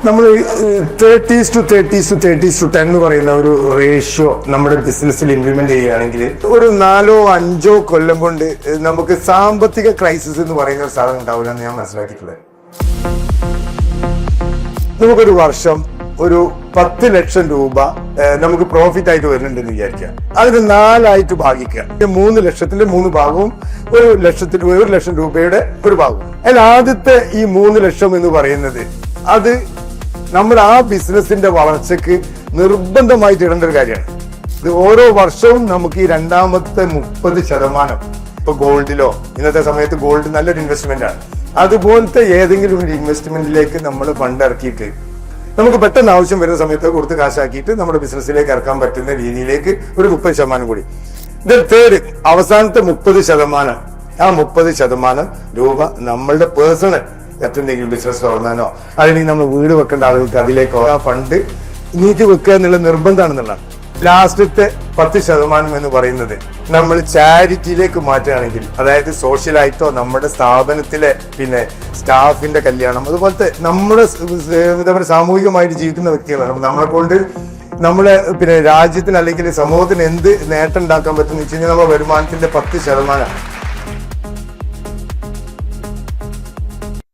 നമ്മൾ 30:30:10 എന്ന് പറയുന്ന ഒരു റേഷ്യോ നമ്മുടെ ബിസിനസ്സിൽ ഇംപ്ലിമെന്റ് ചെയ്യുകയാണെങ്കിൽ ഒരു 4-5 കൊല്ലം കൊണ്ട് നമുക്ക് സാമ്പത്തിക ക്രൈസിസ് എന്ന് പറയുന്ന ഒരു സാധനം ഉണ്ടാവില്ല എന്ന് ഞാൻ മനസ്സിലാക്കിയിട്ടുള്ളത്. നമുക്കൊരു വർഷം ഒരു 10 ലക്ഷം രൂപ നമുക്ക് പ്രോഫിറ്റ് ആയിട്ട് വരുന്നുണ്ടെന്ന് വിചാരിക്കുക. അതിന് 4 ഭാഗിക്കുക. 3 ലക്ഷത്തിന്റെ 3 ഭാഗവും 1 ലക്ഷം രൂപയുടെ ഒരു ഭാഗവും. അതിൽ ആദ്യത്തെ ഈ 3 ലക്ഷം എന്ന് പറയുന്നത് അത് നമ്മൾ ആ ബിസിനസിന്റെ വളർച്ചയ്ക്ക് നിർബന്ധമായിട്ട് ഇടേണ്ട ഒരു കാര്യമാണ്. ഇത് ഓരോ വർഷവും നമുക്ക് ഈ രണ്ടാമത്തെ 30%, ഇപ്പൊ ഗോൾഡിലോ, ഇന്നത്തെ സമയത്ത് ഗോൾഡ് നല്ലൊരു ഇൻവെസ്റ്റ്മെന്റ് ആണ്, അതുപോലത്തെ ഏതെങ്കിലും ഒരു ഇൻവെസ്റ്റ്മെന്റിലേക്ക് നമ്മൾ ഫണ്ട് ഇറക്കിയിട്ട് നമുക്ക് പെട്ടെന്ന് ആവശ്യം വരുന്ന സമയത്ത് കൊടുത്ത് കാശാക്കിയിട്ട് നമ്മുടെ ബിസിനസ്സിലേക്ക് ഇറക്കാൻ പറ്റുന്ന രീതിയിലേക്ക് ഒരു 30% കൂടി. ഇത് തേർഡ്, അവസാനത്തെ 30%, ആ 30% രൂപ നമ്മളുടെ പേഴ്സണൽ എന്തെങ്കിലും ബിസിനസ് തുടങ്ങാനോ അല്ലെങ്കിൽ നമ്മൾ വീട് വെക്കേണ്ട ആളുകൾക്ക് അതിലേക്കോ ആ ഫണ്ട് നീട്ടി വെക്കുക എന്നുള്ള നിർബന്ധമാണെന്നുള്ളതാണ്. ലാസ്റ്റത്തെ 10% എന്ന് പറയുന്നത് നമ്മൾ ചാരിറ്റിയിലേക്ക് മാറ്റുകയാണെങ്കിൽ, അതായത് സോഷ്യലായിട്ടോ നമ്മുടെ സ്ഥാപനത്തിലെ സ്റ്റാഫിന്റെ കല്യാണം, അതുപോലത്തെ നമ്മുടെ എന്താ പറയുക സാമൂഹികമായിട്ട് ജീവിക്കുന്ന വ്യക്തികളാണ്. നമ്മളെ കൊണ്ട് നമ്മളെ രാജ്യത്തിന് അല്ലെങ്കിൽ സമൂഹത്തിന് എന്ത് നേട്ടം ഉണ്ടാക്കാൻ പറ്റുമെന്ന് വെച്ച് കഴിഞ്ഞാൽ നമ്മുടെ വരുമാനത്തിന്റെ 10%